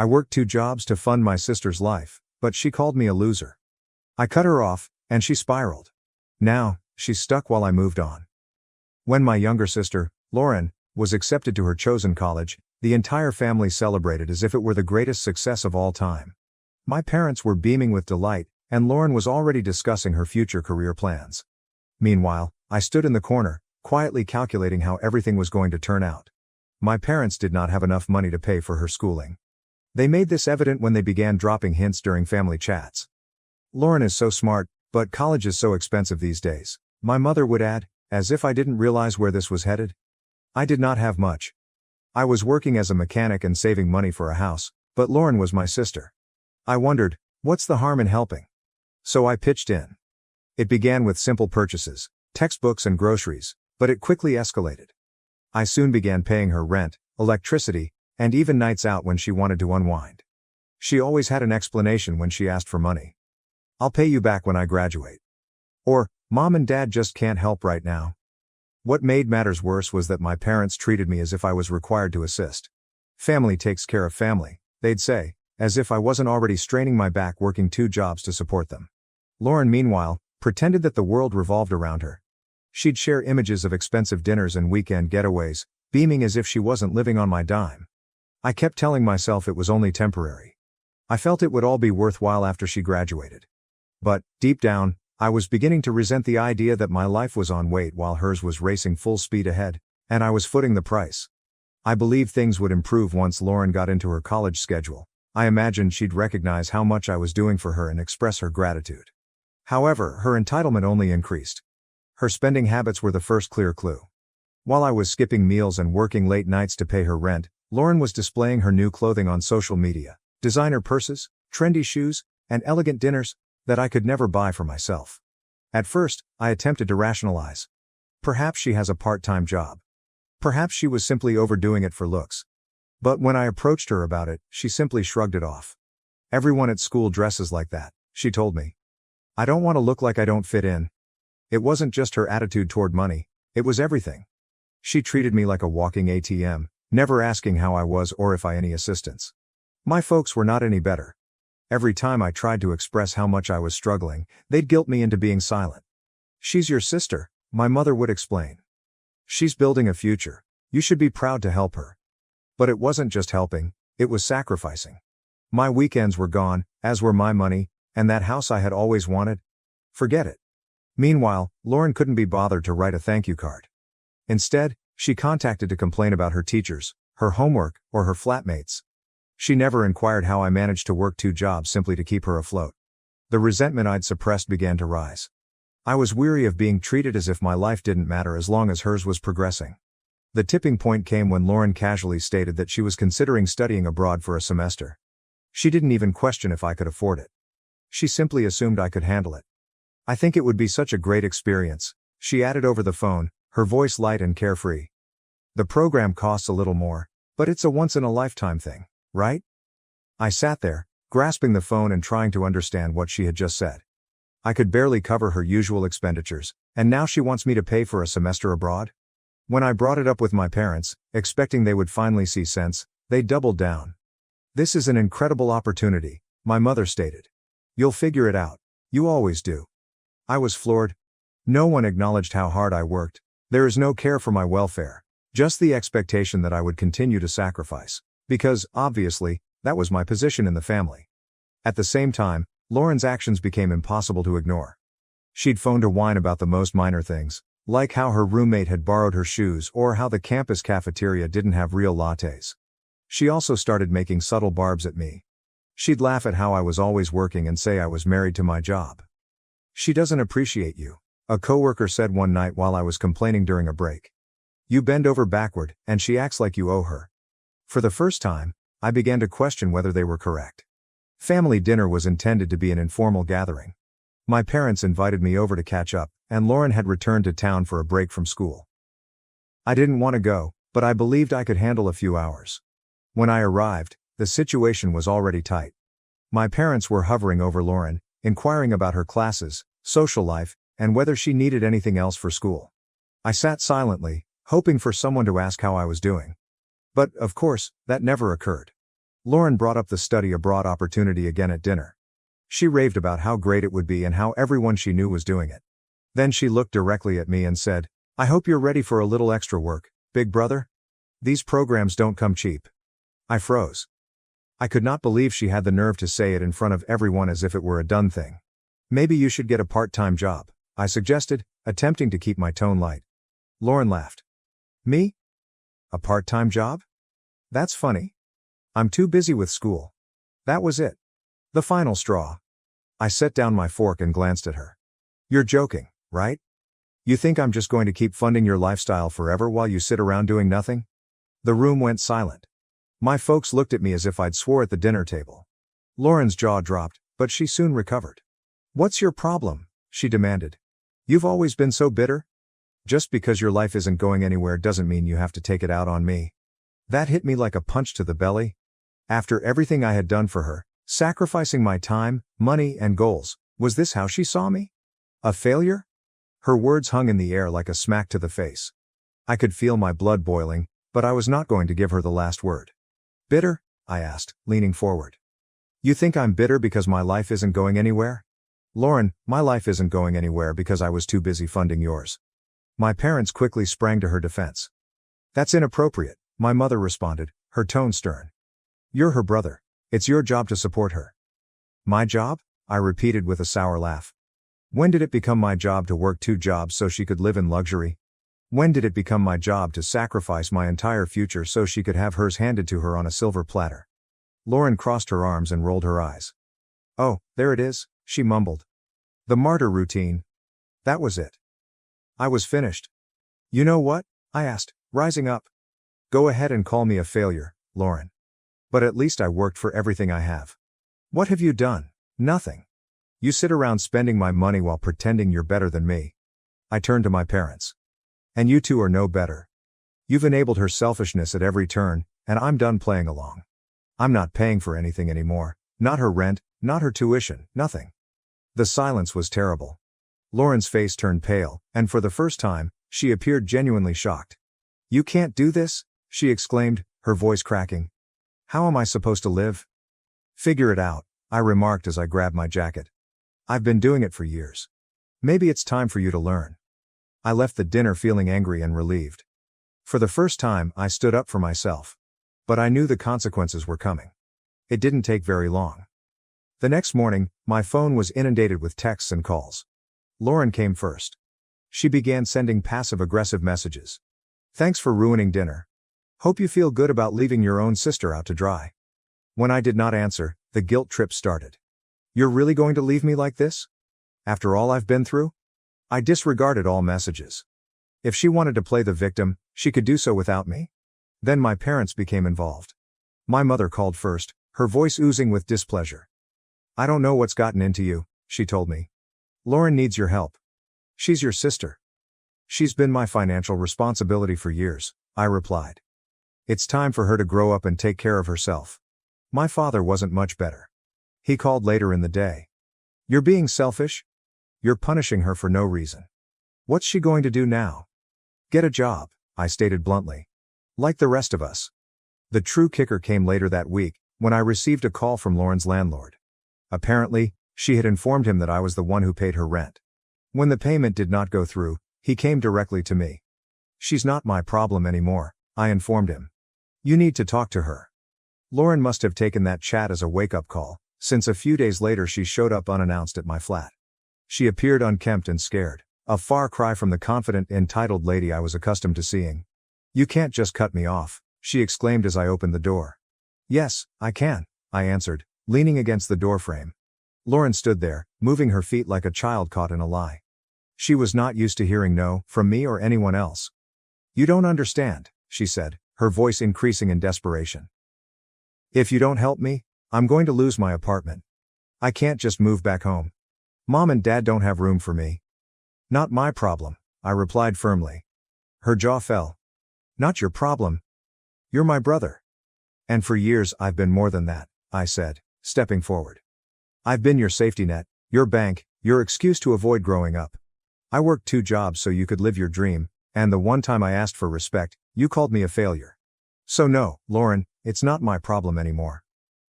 I worked 2 jobs to fund my sister's life, but she called me a loser. I cut her off, and she spiraled. Now, she's stuck while I moved on. When my younger sister, Lauren, was accepted to her chosen college, the entire family celebrated as if it were the greatest success of all time. My parents were beaming with delight, and Lauren was already discussing her future career plans. Meanwhile, I stood in the corner, quietly calculating how everything was going to turn out. My parents did not have enough money to pay for her schooling. They made this evident when they began dropping hints during family chats. Lauren is so smart, but college is so expensive these days, my mother would add, as if I didn't realize where this was headed. I did not have much. I was working as a mechanic and saving money for a house, but Lauren was my sister. I wondered, what's the harm in helping? So I pitched in. It began with simple purchases, textbooks and groceries, but it quickly escalated. I soon began paying her rent, electricity, and even nights out when she wanted to unwind. She always had an explanation when she asked for money. I'll pay you back when I graduate. Or, Mom and Dad just can't help right now. What made matters worse was that my parents treated me as if I was required to assist. Family takes care of family, they'd say, as if I wasn't already straining my back working 2 jobs to support them. Lauren, meanwhile, pretended that the world revolved around her. She'd share images of expensive dinners and weekend getaways, beaming as if she wasn't living on my dime. I kept telling myself it was only temporary. I felt it would all be worthwhile after she graduated. But, deep down, I was beginning to resent the idea that my life was on wait while hers was racing full speed ahead, and I was footing the price. I believed things would improve once Lauren got into her college schedule. I imagined she'd recognize how much I was doing for her and express her gratitude. However, her entitlement only increased. Her spending habits were the first clear clue. While I was skipping meals and working late nights to pay her rent, Lauren was displaying her new clothing on social media, designer purses, trendy shoes, and elegant dinners that I could never buy for myself. At first, I attempted to rationalize. Perhaps she has a part-time job. Perhaps she was simply overdoing it for looks. But when I approached her about it, she simply shrugged it off. Everyone at school dresses like that, she told me. I don't want to look like I don't fit in. It wasn't just her attitude toward money, it was everything. She treated me like a walking ATM, never asking how I was or if I any assistance. My folks were not any better. Every time I tried to express how much I was struggling, they'd guilt me into being silent. She's your sister, my mother would explain. She's building a future. You should be proud to help her. But it wasn't just helping, it was sacrificing. My weekends were gone, as were my money, and that house I had always wanted. Forget it. Meanwhile, Lauren couldn't be bothered to write a thank you card. Instead, she contacted to complain about her teachers, her homework, or her flatmates. She never inquired how I managed to work 2 jobs simply to keep her afloat. The resentment I'd suppressed began to rise. I was weary of being treated as if my life didn't matter as long as hers was progressing. The tipping point came when Lauren casually stated that she was considering studying abroad for a semester. She didn't even question if I could afford it. She simply assumed I could handle it. I think it would be such a great experience, she added over the phone, her voice light and carefree. The program costs a little more, but it's a once-in-a-lifetime thing, right? I sat there, grasping the phone and trying to understand what she had just said. I could barely cover her usual expenditures, and now she wants me to pay for a semester abroad? When I brought it up with my parents, expecting they would finally see sense, they doubled down. This is an incredible opportunity, my mother stated. You'll figure it out. You always do. I was floored. No one acknowledged how hard I worked. There is no care for my welfare. Just the expectation that I would continue to sacrifice. Because, obviously, that was my position in the family. At the same time, Lauren's actions became impossible to ignore. She'd phone to whine about the most minor things, like how her roommate had borrowed her shoes or how the campus cafeteria didn't have real lattes. She also started making subtle barbs at me. She'd laugh at how I was always working and say I was married to my job. She doesn't appreciate you, a coworker said one night while I was complaining during a break. You bend over backward, and she acts like you owe her. For the first time, I began to question whether they were correct. Family dinner was intended to be an informal gathering. My parents invited me over to catch up, and Lauren had returned to town for a break from school. I didn't want to go, but I believed I could handle a few hours. When I arrived, the situation was already tight. My parents were hovering over Lauren, inquiring about her classes, social life, and whether she needed anything else for school. I sat silently, hoping for someone to ask how I was doing. But, of course, that never occurred. Lauren brought up the study abroad opportunity again at dinner. She raved about how great it would be and how everyone she knew was doing it. Then she looked directly at me and said, "I hope you're ready for a little extra work, big brother. These programs don't come cheap." I froze. I could not believe she had the nerve to say it in front of everyone as if it were a done thing. "Maybe you should get a part-time job," I suggested, attempting to keep my tone light. Lauren laughed. "Me? A part-time job? That's funny. I'm too busy with school." That was it. The final straw. I set down my fork and glanced at her. "You're joking, right? You think I'm just going to keep funding your lifestyle forever while you sit around doing nothing?" The room went silent. My folks looked at me as if I'd swore at the dinner table. Lauren's jaw dropped, but she soon recovered. "What's your problem?" she demanded. "You've always been so bitter? Just because your life isn't going anywhere doesn't mean you have to take it out on me." That hit me like a punch to the belly. After everything I had done for her, sacrificing my time, money, and goals, was this how she saw me? A failure? Her words hung in the air like a smack to the face. I could feel my blood boiling, but I was not going to give her the last word. "Bitter?" I asked, leaning forward. "You think I'm bitter because my life isn't going anywhere?" "Lauren, my life isn't going anywhere because I was too busy funding yours." My parents quickly sprang to her defense. "That's inappropriate," my mother responded, her tone stern. "You're her brother. It's your job to support her." "My job?" I repeated with a sour laugh. "When did it become my job to work 2 jobs so she could live in luxury? When did it become my job to sacrifice my entire future so she could have hers handed to her on a silver platter?" Lauren crossed her arms and rolled her eyes. "Oh, there it is," she mumbled. "The martyr routine." That was it. I was finished. "You know what?" I asked, rising up. "Go ahead and call me a failure, Lauren. But at least I worked for everything I have. What have you done? Nothing. You sit around spending my money while pretending you're better than me." I turned to my parents. "And you two are no better. You've enabled her selfishness at every turn, and I'm done playing along. I'm not paying for anything anymore, not her rent, not her tuition, nothing." The silence was terrible. Lauren's face turned pale, and for the first time, she appeared genuinely shocked. "You can't do this?" she exclaimed, her voice cracking. "How am I supposed to live?" "Figure it out," I remarked as I grabbed my jacket. "I've been doing it for years. Maybe it's time for you to learn." I left the dinner feeling angry and relieved. For the first time, I stood up for myself. But I knew the consequences were coming. It didn't take very long. The next morning, my phone was inundated with texts and calls. Lauren came first. She began sending passive-aggressive messages. "Thanks for ruining dinner. Hope you feel good about leaving your own sister out to dry." When I did not answer, the guilt trip started. "You're really going to leave me like this? After all I've been through?" I disregarded all messages. If she wanted to play the victim, she could do so without me. Then my parents became involved. My mother called first, her voice oozing with displeasure. "I don't know what's gotten into you," she told me. "Lauren needs your help. She's your sister." "She's been my financial responsibility for years," I replied. "It's time for her to grow up and take care of herself." My father wasn't much better. He called later in the day. "You're being selfish? You're punishing her for no reason. What's she going to do now?" "Get a job," I stated bluntly. "Like the rest of us." The true kicker came later that week, when I received a call from Lauren's landlord. Apparently, she had informed him that I was the one who paid her rent. When the payment did not go through, he came directly to me. "She's not my problem anymore," I informed him. "You need to talk to her." Lauren must have taken that chat as a wake-up call, since a few days later she showed up unannounced at my flat. She appeared unkempt and scared, a far cry from the confident, entitled lady I was accustomed to seeing. "You can't just cut me off," she exclaimed as I opened the door. "Yes, I can," I answered, leaning against the doorframe. Lauren stood there, moving her feet like a child caught in a lie. She was not used to hearing no from me or anyone else. "You don't understand," she said, her voice increasing in desperation. "If you don't help me, I'm going to lose my apartment. I can't just move back home. Mom and Dad don't have room for me." "Not my problem," I replied firmly. Her jaw fell. "Not your problem. You're my brother. And for years I've been more than that," I said, stepping forward. "I've been your safety net, your bank, your excuse to avoid growing up. I worked 2 jobs so you could live your dream, and the one time I asked for respect, you called me a failure. So no, Lauren, it's not my problem anymore."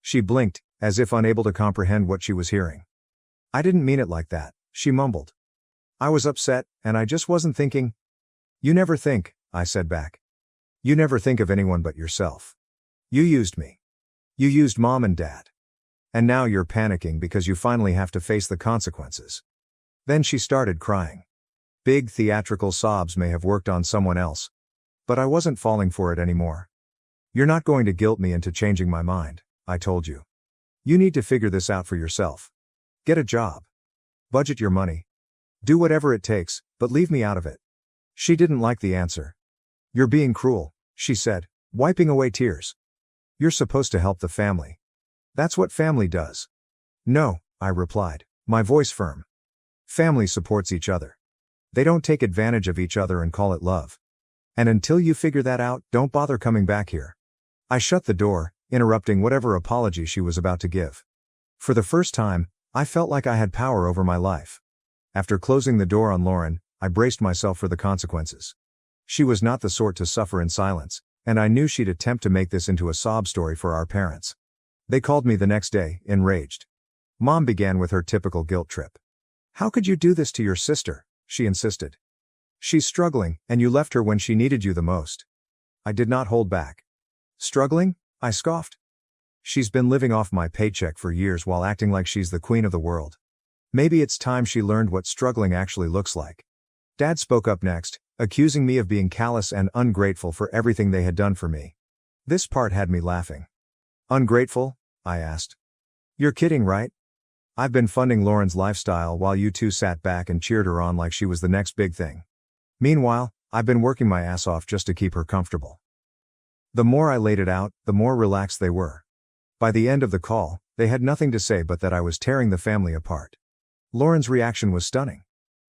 She blinked, as if unable to comprehend what she was hearing. I didn't mean it like that, she mumbled. I was upset, and I just wasn't thinking. You never think, I said back. You never think of anyone but yourself. You used me. You used Mom and Dad. And now you're panicking because you finally have to face the consequences. Then she started crying. Big theatrical sobs may have worked on someone else. But I wasn't falling for it anymore. You're not going to guilt me into changing my mind, I told you. You need to figure this out for yourself. Get a job. Budget your money. Do whatever it takes, but leave me out of it. She didn't like the answer. You're being cruel, she said, wiping away tears. You're supposed to help the family. That's what family does. No, I replied, my voice firm. Family supports each other. They don't take advantage of each other and call it love. And until you figure that out, don't bother coming back here. I shut the door, interrupting whatever apology she was about to give. For the first time, I felt like I had power over my life. After closing the door on Lauren, I braced myself for the consequences. She was not the sort to suffer in silence, and I knew she'd attempt to make this into a sob story for our parents. They called me the next day, enraged. Mom began with her typical guilt trip. How could you do this to your sister? She insisted. She's struggling, and you left her when she needed you the most. I did not hold back. Struggling? I scoffed. She's been living off my paycheck for years while acting like she's the queen of the world. Maybe it's time she learned what struggling actually looks like. Dad spoke up next, accusing me of being callous and ungrateful for everything they had done for me. This part had me laughing. Ungrateful? I asked. You're kidding, right? I've been funding Lauren's lifestyle while you two sat back and cheered her on like she was the next big thing. Meanwhile, I've been working my ass off just to keep her comfortable. The more I laid it out, the more relaxed they were. By the end of the call, they had nothing to say but that I was tearing the family apart. Lauren's reaction was stunning.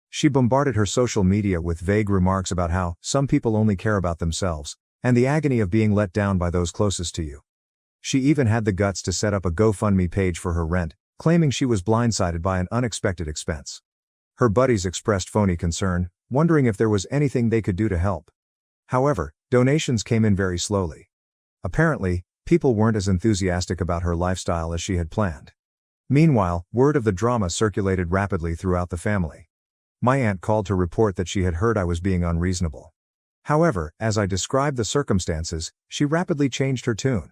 She bombarded her social media with vague remarks about how some people only care about themselves, and the agony of being let down by those closest to you. She even had the guts to set up a GoFundMe page for her rent, claiming she was blindsided by an unexpected expense. Her buddies expressed phony concern, wondering if there was anything they could do to help. However, donations came in very slowly. Apparently, people weren't as enthusiastic about her lifestyle as she had planned. Meanwhile, word of the drama circulated rapidly throughout the family. My aunt called to report that she had heard I was being unreasonable. However, as I described the circumstances, she rapidly changed her tune.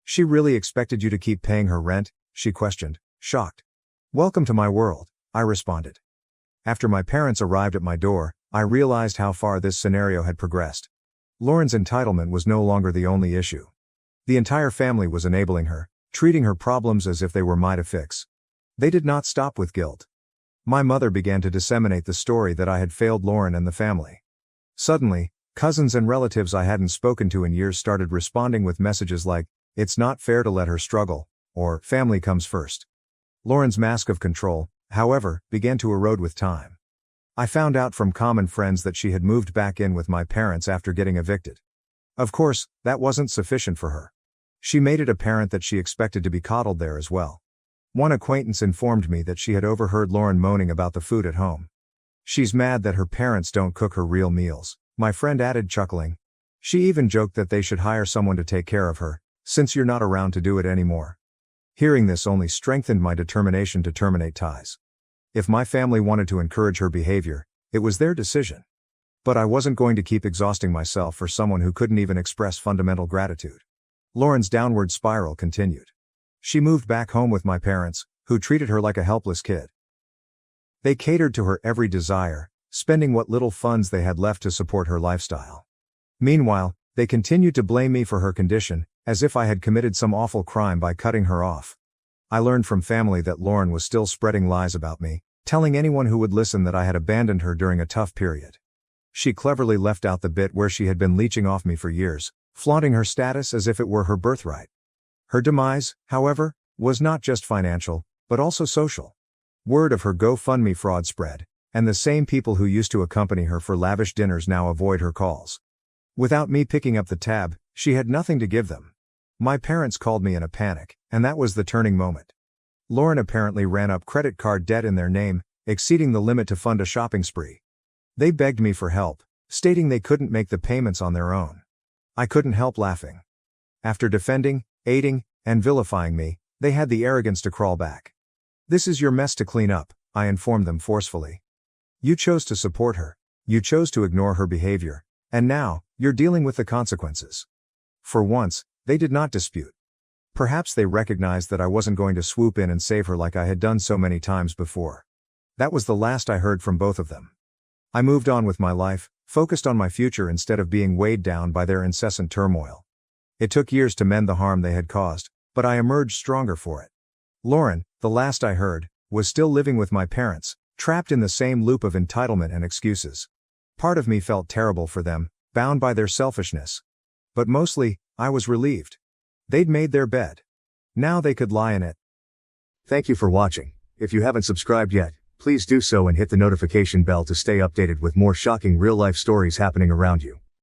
She really expected you to keep paying her rent? She questioned, shocked. Welcome to my world, I responded. After my parents arrived at my door, I realized how far this scenario had progressed. Lauren's entitlement was no longer the only issue. The entire family was enabling her, treating her problems as if they were mine to fix. They did not stop with guilt. My mother began to disseminate the story that I had failed Lauren and the family. Suddenly, cousins and relatives I hadn't spoken to in years started responding with messages like, "It's not fair to let her struggle," or "Family comes first." Lauren's mask of control, however, began to erode with time. I found out from common friends that she had moved back in with my parents after getting evicted. Of course, that wasn't sufficient for her. She made it apparent that she expected to be coddled there as well. One acquaintance informed me that she had overheard Lauren moaning about the food at home. "She's mad that her parents don't cook her real meals," my friend added, chuckling. "She even joked that they should hire someone to take care of her, since you're not around to do it anymore." Hearing this only strengthened my determination to terminate ties. If my family wanted to encourage her behavior, it was their decision. But I wasn't going to keep exhausting myself for someone who couldn't even express fundamental gratitude. Lauren's downward spiral continued. She moved back home with my parents, who treated her like a helpless kid. They catered to her every desire, spending what little funds they had left to support her lifestyle. Meanwhile, they continued to blame me for her condition, as if I had committed some awful crime by cutting her off. I learned from family that Lauren was still spreading lies about me, telling anyone who would listen that I had abandoned her during a tough period. She cleverly left out the bit where she had been leeching off me for years, flaunting her status as if it were her birthright. Her demise, however, was not just financial, but also social. Word of her GoFundMe fraud spread, and the same people who used to accompany her for lavish dinners now avoid her calls. Without me picking up the tab, she had nothing to give them. My parents called me in a panic, and that was the turning moment. Lauren apparently ran up credit card debt in their name, exceeding the limit to fund a shopping spree. They begged me for help, stating they couldn't make the payments on their own. I couldn't help laughing. After defending, aiding, and vilifying me, they had the arrogance to crawl back. "This is your mess to clean up," I informed them forcefully. "You chose to support her. You chose to ignore her behavior. And now, you're dealing with the consequences." For once, they did not dispute. Perhaps they recognized that I wasn't going to swoop in and save her like I had done so many times before. That was the last I heard from both of them. I moved on with my life, focused on my future instead of being weighed down by their incessant turmoil. It took years to mend the harm they had caused, but I emerged stronger for it. Lauren, the last I heard, was still living with my parents, trapped in the same loop of entitlement and excuses. Part of me felt terrible for them, bound by their selfishness. But mostly, I was relieved. They'd made their bed. Now they could lie in it. Thank you for watching. If you haven't subscribed yet, please do so and hit the notification bell to stay updated with more shocking real-life stories happening around you.